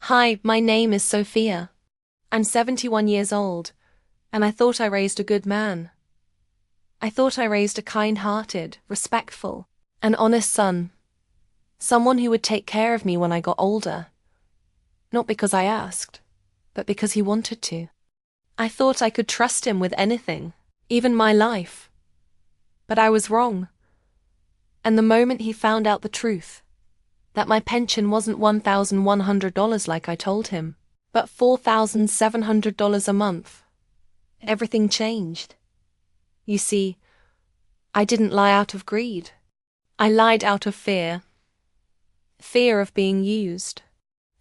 Hi, my name is Sophia. I'm 71 years old, and I thought I raised a good man. I thought I raised a kind-hearted, respectful, and honest son. Someone who would take care of me when I got older. Not because I asked, but because he wanted to. I thought I could trust him with anything, even my life. But I was wrong. And the moment he found out the truth, that my pension wasn't $1,100 like I told him, but $4,700 a month, everything changed. You see, I didn't lie out of greed. I lied out of fear. Fear of being used.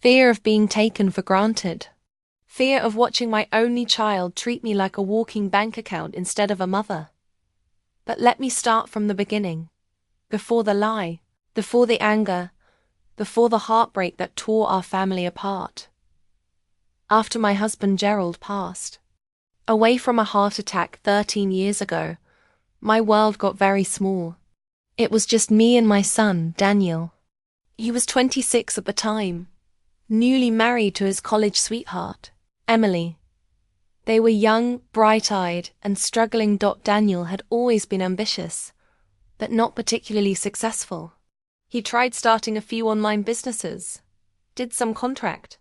Fear of being taken for granted. Fear of watching my only child treat me like a walking bank account instead of a mother. But let me start from the beginning. Before the lie, before the anger, before the heartbreak that tore our family apart. After my husband Gerald passed away from a heart attack 13 years ago, my world got very small. It was just me and my son, Daniel. He was 26 at the time, newly married to his college sweetheart, Emily. They were young, bright-eyed, and struggling. Daniel had always been ambitious, but not particularly successful. He tried starting a few online businesses, did some contract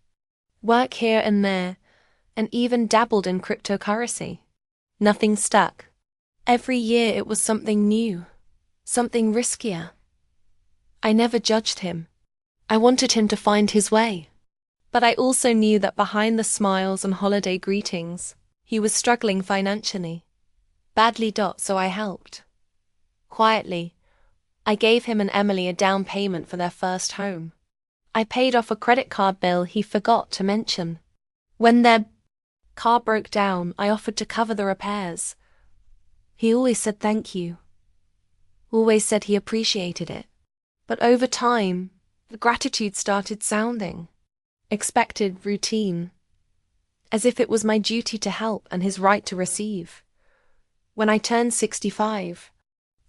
work here and there, and even dabbled in cryptocurrency. Nothing stuck. Every year it was something new, something riskier. I never judged him. I wanted him to find his way. But I also knew that behind the smiles and holiday greetings, he was struggling financially. Badly. So I helped. Quietly, I gave him and Emily a down payment for their first home. I paid off a credit card bill he forgot to mention. When their car broke down, I offered to cover the repairs. He always said thank you. Always said he appreciated it. But over time, the gratitude started sounding expected, routine, as if it was my duty to help and his right to receive. When I turned 65,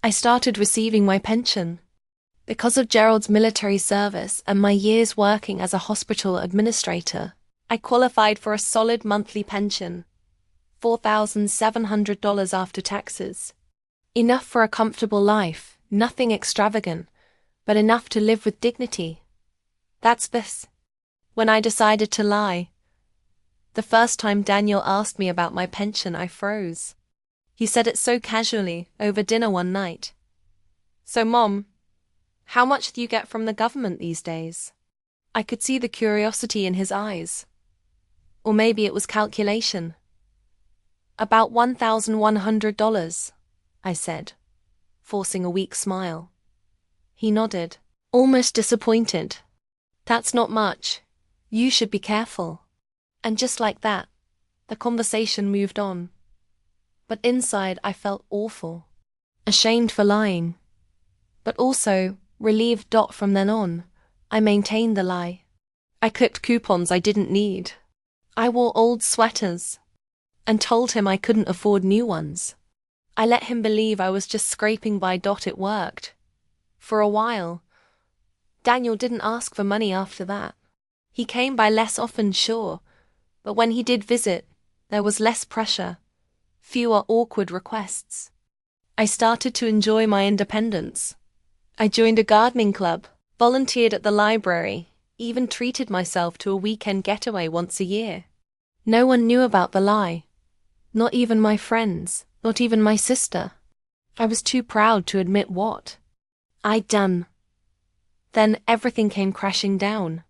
I started receiving my pension. Because of Gerald's military service and my years working as a hospital administrator, I qualified for a solid monthly pension, $4,700 after taxes. Enough for a comfortable life, nothing extravagant, but enough to live with dignity. That's this. When I decided to lie, the first time Daniel asked me about my pension, I froze. He said it so casually, over dinner one night. So, Mom, how much do you get from the government these days? I could see the curiosity in his eyes. Or maybe it was calculation. About $1,100, I said, forcing a weak smile. He nodded, almost disappointed. That's not much. You should be careful. And just like that, the conversation moved on. But inside I felt awful, ashamed for lying, but also relieved. From then on, I maintained the lie. I clipped coupons I didn't need. I wore old sweaters and told him I couldn't afford new ones. I let him believe I was just scraping by. It worked. For a while. Daniel didn't ask for money after that. He came by less often, sure, but when he did visit, there was less pressure, fewer awkward requests. I started to enjoy my independence. I joined a gardening club, volunteered at the library, even treated myself to a weekend getaway once a year. No one knew about the lie. Not even my friends, not even my sister. I was too proud to admit what I'd done. Then everything came crashing down.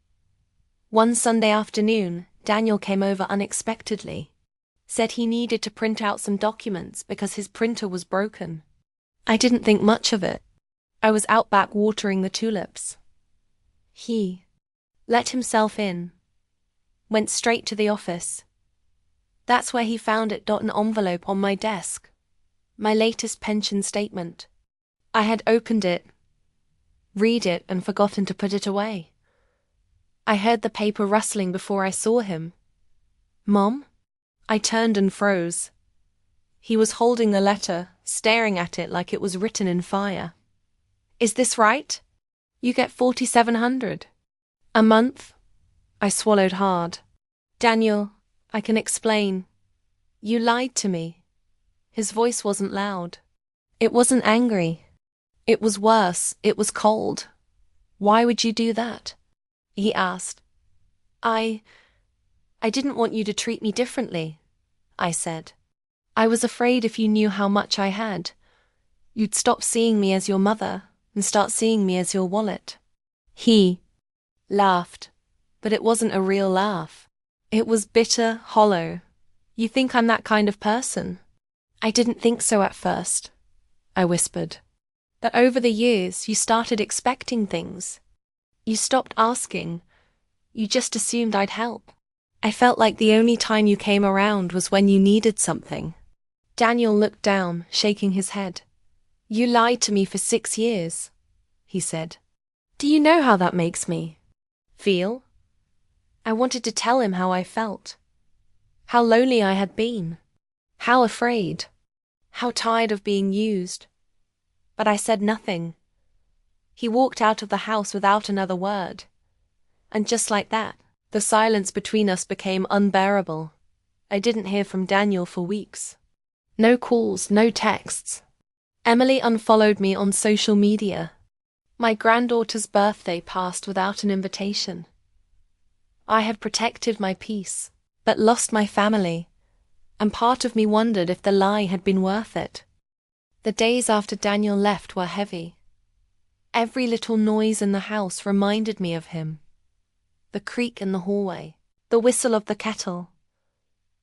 One Sunday afternoon, Daniel came over unexpectedly. Said he needed to print out some documents because his printer was broken. I didn't think much of it. I was out back watering the tulips. He let himself in. Went straight to the office. That's where he found it. An envelope on my desk. My latest pension statement. I had opened it, read it, and forgotten to put it away. I heard the paper rustling before I saw him. Mom? I turned and froze. He was holding the letter, staring at it like it was written in fire. Is this right? You get $4,700 a month? I swallowed hard. Daniel, I can explain. You lied to me. His voice wasn't loud. It wasn't angry. It was worse, it was cold. Why would you do that? He asked. I didn't want you to treat me differently, I said. I was afraid if you knew how much I had, you'd stop seeing me as your mother and start seeing me as your wallet. He laughed, but it wasn't a real laugh. It was bitter, hollow. You think I'm that kind of person? I didn't think so at first, I whispered. But over the years, you started expecting things. You stopped asking. You just assumed I'd help. I felt like the only time you came around was when you needed something. Daniel looked down, shaking his head. You lied to me for 6 years, he said. Do you know how that makes me feel? I wanted to tell him how I felt. How lonely I had been. How afraid. How tired of being used. But I said nothing. He walked out of the house without another word. And just like that, the silence between us became unbearable. I didn't hear from Daniel for weeks. No calls, no texts. Emily unfollowed me on social media. My granddaughter's birthday passed without an invitation. I had protected my peace, but lost my family, and part of me wondered if the lie had been worth it. The days after Daniel left were heavy. Every little noise in the house reminded me of him. The creak in the hallway, the whistle of the kettle,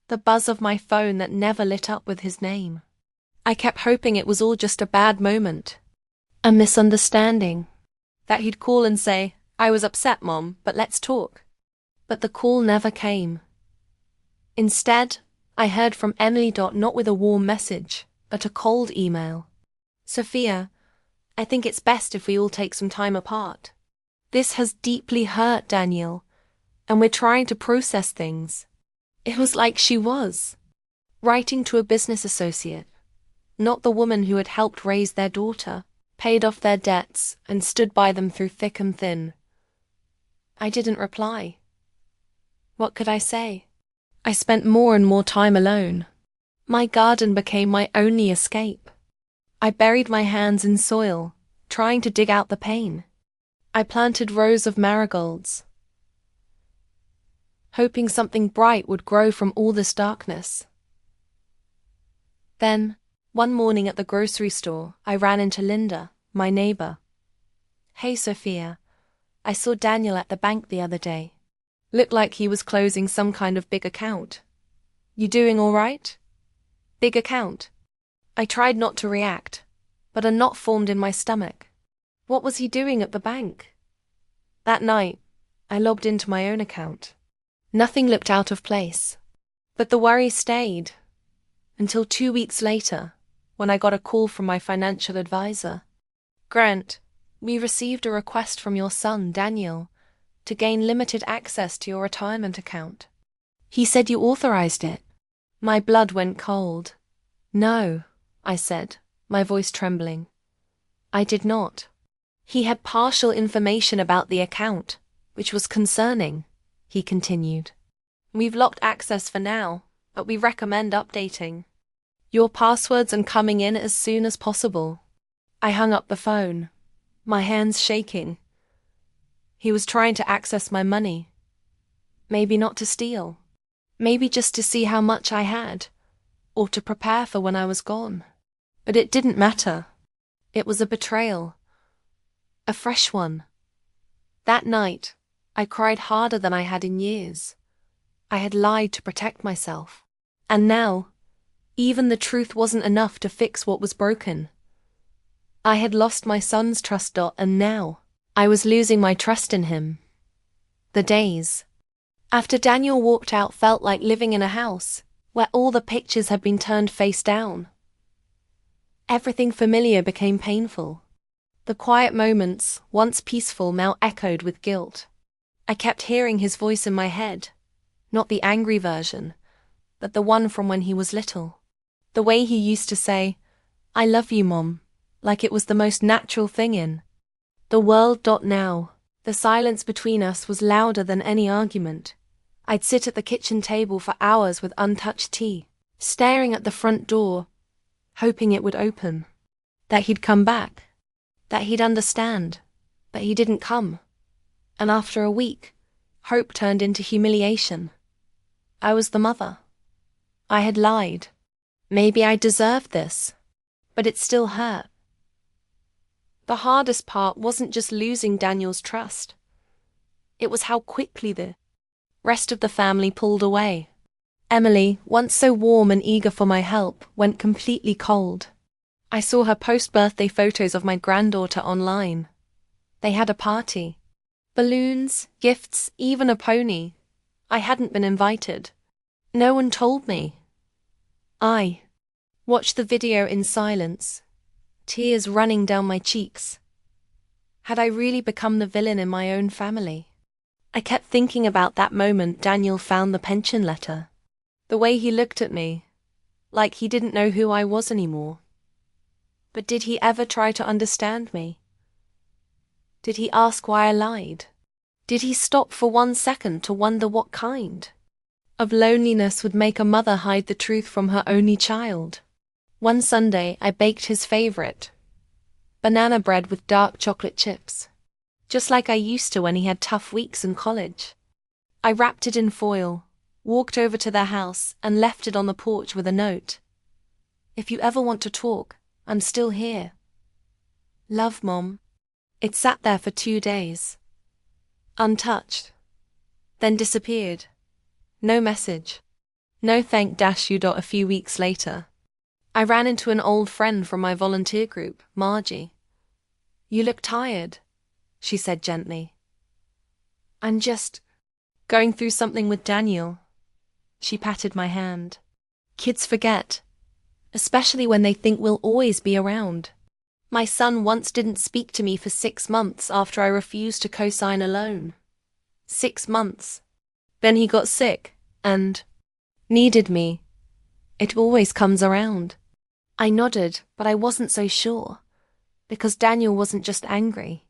the buzz of my phone that never lit up with his name. I kept hoping it was all just a bad moment, a misunderstanding, that he'd call and say, I was upset, Mom, but let's talk. But the call never came. Instead, I heard from Emily. Not with a warm message, but a cold email. Sophia, I think it's best if we all take some time apart. This has deeply hurt Daniel, and we're trying to process things. It was like she was writing to a business associate, not the woman who had helped raise their daughter, paid off their debts, and stood by them through thick and thin. I didn't reply. What could I say? I spent more and more time alone. My garden became my only escape. I buried my hands in soil, trying to dig out the pain. I planted rows of marigolds, hoping something bright would grow from all this darkness. Then, one morning at the grocery store, I ran into Linda, my neighbor. Hey, Sophia, I saw Daniel at the bank the other day. Looked like he was closing some kind of big account. You doing all right? Big account. I tried not to react, but a knot formed in my stomach. What was he doing at the bank? That night, I logged into my own account. Nothing looked out of place, but the worry stayed, until 2 weeks later, when I got a call from my financial advisor. Grant, we received a request from your son, Daniel, to gain limited access to your retirement account. He said you authorized it. My blood went cold. No, I said, my voice trembling. I did not. He had partial information about the account, which was concerning, he continued. We've locked access for now, but we recommend updating your passwords and coming in as soon as possible. I hung up the phone, my hands shaking. He was trying to access my money. Maybe not to steal. Maybe just to see how much I had, or to prepare for when I was gone. But it didn't matter. It was a betrayal. A fresh one. That night, I cried harder than I had in years. I had lied to protect myself. And now, even the truth wasn't enough to fix what was broken. I had lost my son's trust, and now I was losing my trust in him. The days after Daniel walked out felt like living in a house where all the pictures had been turned face down. Everything familiar became painful. The quiet moments, once peaceful, now echoed with guilt. I kept hearing his voice in my head, not the angry version, but the one from when he was little. The way he used to say, I love you, Mom, like it was the most natural thing in the world. Now, The silence between us was louder than any argument. I'd sit at the kitchen table for hours with untouched tea, staring at the front door, hoping it would open, that he'd come back, that he'd understand, but he didn't come. And after a week, hope turned into humiliation. I was the mother. I had lied. Maybe I deserved this, but it still hurt. The hardest part wasn't just losing Daniel's trust. It was how quickly the rest of the family pulled away. Emily, once so warm and eager for my help, went completely cold. I saw her post birthday photos of my granddaughter online. They had a party. Balloons, gifts, even a pony. I hadn't been invited. No one told me. I watched the video in silence, tears running down my cheeks. Had I really become the villain in my own family? I kept thinking about that moment Daniel found the pension letter. The way he looked at me, like he didn't know who I was anymore. But did he ever try to understand me? Did he ask why I lied? Did he stop for 1 second to wonder what kind of loneliness would make a mother hide the truth from her only child? One Sunday, I baked his favorite, banana bread with dark chocolate chips, just like I used to when he had tough weeks in college. I wrapped it in foil, walked over to their house, and left it on the porch with a note. If you ever want to talk, I'm still here. Love, Mom. It sat there for 2 days, untouched, then disappeared. No message. No thank you. A few weeks later, I ran into an old friend from my volunteer group, Margie. You look tired, she said gently. I'm just going through something with Daniel. She patted my hand. Kids forget, especially when they think we'll always be around. My son once didn't speak to me for 6 months after I refused to co-sign a loan. 6 months. Then he got sick and needed me. It always comes around. I nodded, but I wasn't so sure, because Daniel wasn't just angry.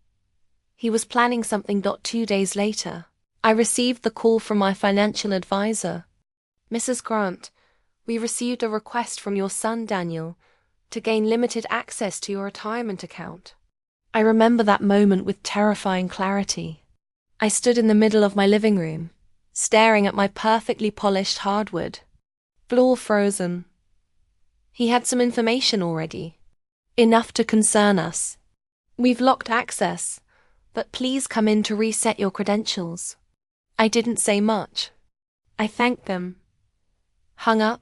He was planning something. 2 days later, I received the call from my financial advisor. Mrs. Grant, we received a request from your son Daniel to gain limited access to your retirement account. I remember that moment with terrifying clarity. I stood in the middle of my living room, staring at my perfectly polished hardwood, floor frozen. He had some information already, enough to concern us. We've locked access, but please come in to reset your credentials. I didn't say much. I thanked them, hung up,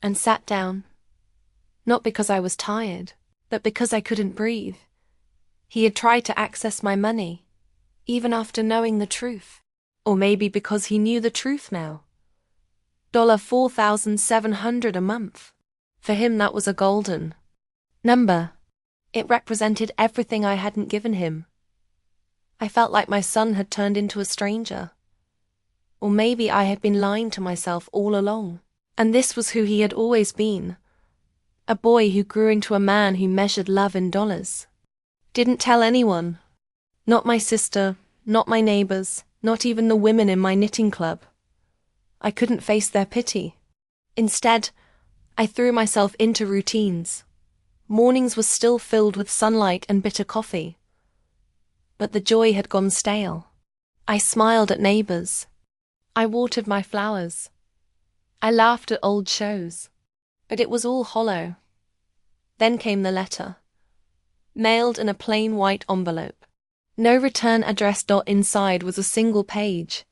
and sat down. Not because I was tired, but because I couldn't breathe. He had tried to access my money, even after knowing the truth. Or maybe because he knew the truth now. $4,700 a month. For him that was a golden number. It represented everything I hadn't given him. I felt like my son had turned into a stranger. Or maybe I had been lying to myself all along, and this was who he had always been. A boy who grew into a man who measured love in dollars. Didn't tell anyone. Not my sister, not my neighbors, not even the women in my knitting club. I couldn't face their pity. Instead, I threw myself into routines. Mornings were still filled with sunlight and bitter coffee. But the joy had gone stale. I smiled at neighbors. I watered my flowers. I laughed at old shows. But it was all hollow. Then came the letter, mailed in a plain white envelope. No return address. Inside was a single page,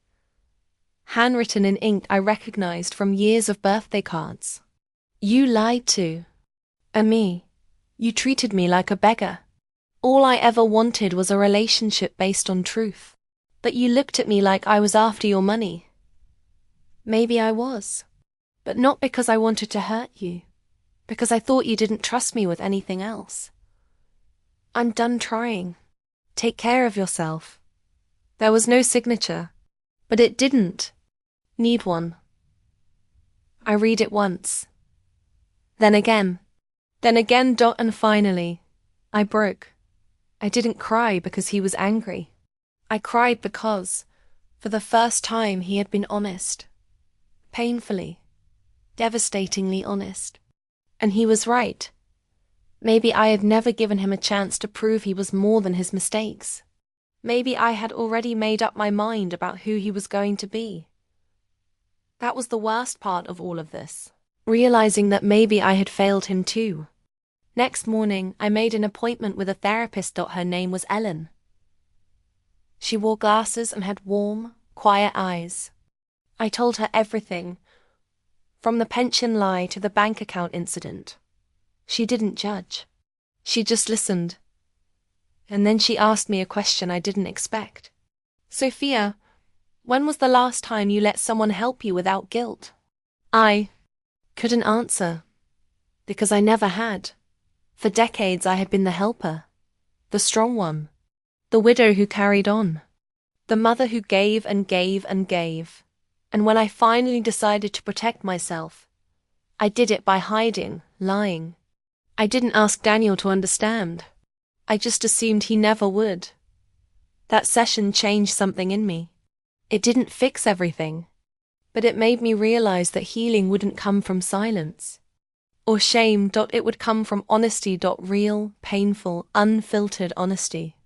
handwritten in ink I recognized from years of birthday cards. You lied to me. You treated me like a beggar. All I ever wanted was a relationship based on truth. But you looked at me like I was after your money. Maybe I was. But not because I wanted to hurt you. Because I thought you didn't trust me with anything else. I'm done trying. Take care of yourself. There was no signature. But it didn't need one. I read it once. Then again. And finally, I broke. I didn't cry because he was angry. I cried because, for the first time, he had been honest. Painfully, devastatingly honest. And he was right. Maybe I had never given him a chance to prove he was more than his mistakes. Maybe I had already made up my mind about who he was going to be. That was the worst part of all of this, realizing that maybe I had failed him too. Next morning, I made an appointment with a therapist. Her name was Ellen. She wore glasses and had warm, quiet eyes. I told her everything, from the pension lie to the bank account incident. She didn't judge. She just listened. And then she asked me a question I didn't expect. Sophia, when was the last time you let someone help you without guilt? I couldn't answer, because I never had. For decades I had been the helper, the strong one, the widow who carried on, the mother who gave and gave and gave. And when I finally decided to protect myself, I did it by hiding, lying. I didn't ask Daniel to understand. I just assumed he never would. That session changed something in me. It didn't fix everything, but it made me realize that healing wouldn't come from silence or shame. It would come from honesty. Real, painful, unfiltered honesty.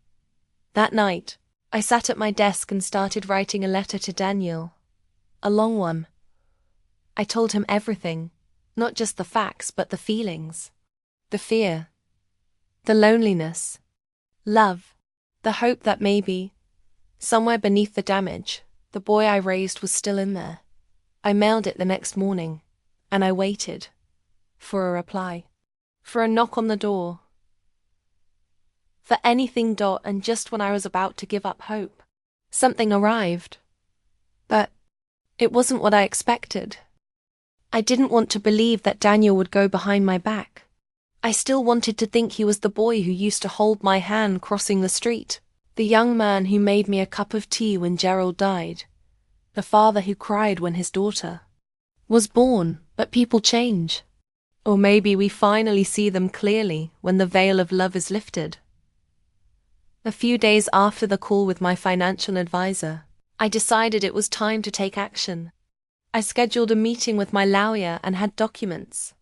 That night, I sat at my desk and started writing a letter to Daniel. A long one. I told him everything, not just the facts but the feelings. The fear, the loneliness, love, the hope that maybe, somewhere beneath the damage, the boy I raised was still in there. I mailed it the next morning, and I waited for a reply, for a knock on the door, for anything. And just when I was about to give up hope, something arrived. But it wasn't what I expected. I didn't want to believe that Daniel would go behind my back. I still wanted to think he was the boy who used to hold my hand crossing the street, the young man who made me a cup of tea when Gerald died, the father who cried when his daughter was born. But people change. Or maybe we finally see them clearly when the veil of love is lifted. A few days after the call with my financial advisor, I decided it was time to take action. I scheduled a meeting with my lawyer and had documents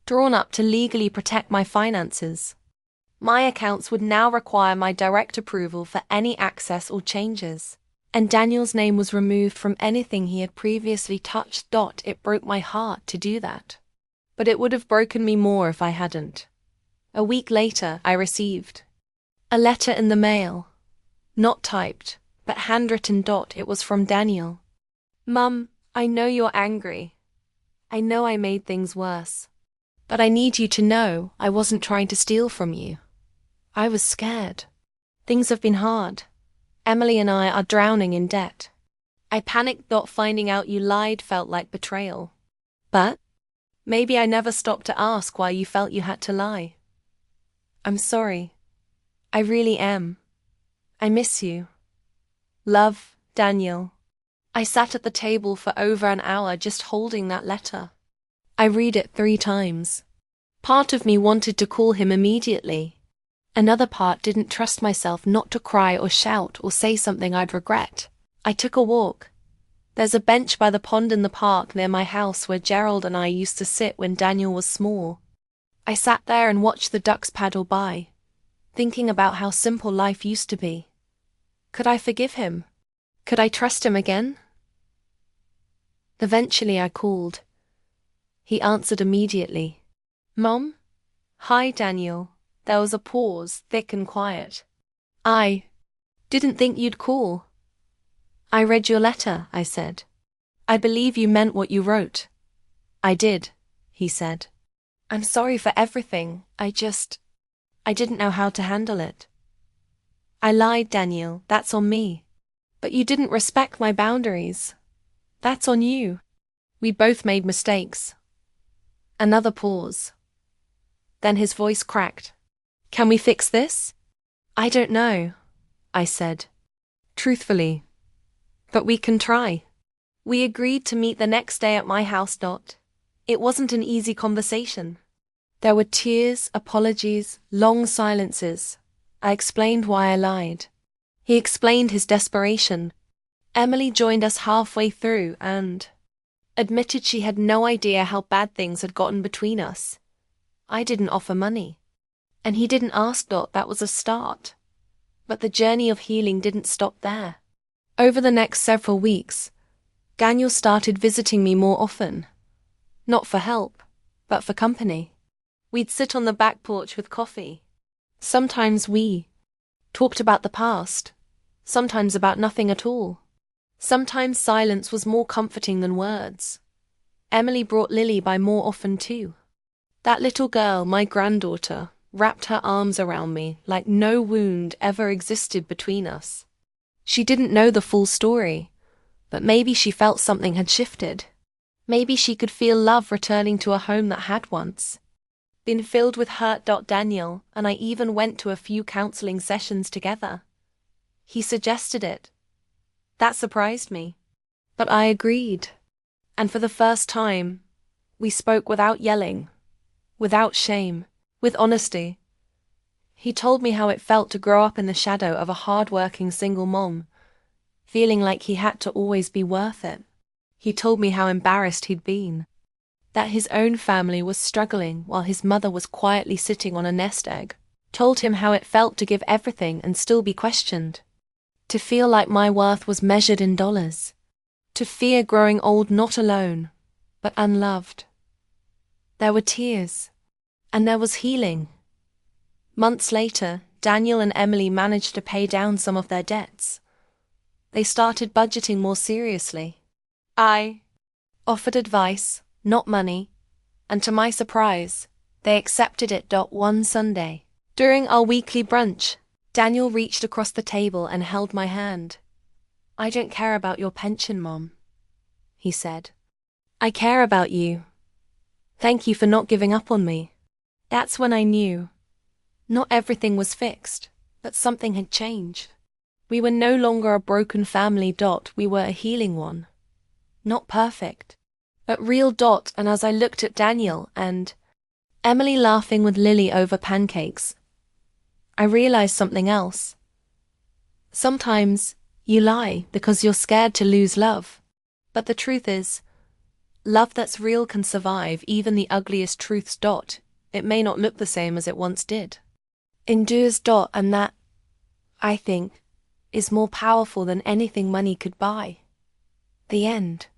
drawn up to legally protect my finances. My accounts would now require my direct approval for any access or changes, and Daniel's name was removed from anything he had previously touched. It broke my heart to do that, but it would have broken me more if I hadn't. A week later, I received a letter in the mail, not typed, but handwritten. It was from Daniel. Mum, I know you're angry. I know I made things worse. But I need you to know I wasn't trying to steal from you. I was scared. Things have been hard. Emily and I are drowning in debt. I panicked. Finding out you lied felt like betrayal. But maybe I never stopped to ask why you felt you had to lie. I'm sorry. I really am. I miss you. Love, Daniel. I sat at the table for over an hour just holding that letter. I read it 3 times. Part of me wanted to call him immediately. Another part didn't trust myself not to cry or shout or say something I'd regret. I took a walk. There's a bench by the pond in the park near my house where Gerald and I used to sit when Daniel was small. I sat there and watched the ducks paddle by, thinking about how simple life used to be. Could I forgive him? Could I trust him again? Eventually I called. He answered immediately. Mom? Hi, Daniel. There was a pause, thick and quiet. I didn't think you'd call. I read your letter, I said. I believe you meant what you wrote. I did, he said. I'm sorry for everything. I didn't know how to handle it. I lied, Daniel. That's on me. But you didn't respect my boundaries. That's on you. We both made mistakes. Another pause. Then his voice cracked. Can we fix this? I don't know, I said, truthfully. But we can try. We agreed to meet the next day at my house. It wasn't an easy conversation. There were tears, apologies, long silences. I explained why I lied. He explained his desperation. Emily joined us halfway through and admitted she had no idea how bad things had gotten between us. I didn't offer money. And he didn't ask. That was a start. But the journey of healing didn't stop there. Over the next several weeks, Daniel started visiting me more often. Not for help, but for company. We'd sit on the back porch with coffee. Sometimes we talked about the past, sometimes about nothing at all. Sometimes silence was more comforting than words. Emily brought Lily by more often too. That little girl, my granddaughter, wrapped her arms around me like no wound ever existed between us. She didn't know the full story, but maybe she felt something had shifted. Maybe she could feel love returning to a home that had once been filled with hurt. Daniel and I even went to a few counseling sessions together. He suggested it. That surprised me. But I agreed. And for the first time, we spoke without yelling, without shame, with honesty. He told me how it felt to grow up in the shadow of a hard-working single mom, feeling like he had to always be worth it. He told me how embarrassed he'd been, that his own family was struggling while his mother was quietly sitting on a nest egg. Told him how it felt to give everything and still be questioned. To feel like my worth was measured in dollars. To fear growing old not alone, but unloved. There were tears. And there was healing. Months later, Daniel and Emily managed to pay down some of their debts. They started budgeting more seriously. I offered advice, not money, and to my surprise, they accepted it. One Sunday, during our weekly brunch, Daniel reached across the table and held my hand. "I don't care about your pension, Mom," he said. "I care about you. Thank you for not giving up on me." That's when I knew. Not everything was fixed, but something had changed. We were no longer a broken family. We were a healing one. Not perfect, but real. And as I looked at Daniel and Emily laughing with Lily over pancakes, I realized something else. Sometimes you lie because you're scared to lose love. But the truth is, love that's real can survive even the ugliest truths. It may not look the same as it once did. Endures. And that, I think, is more powerful than anything money could buy. The end.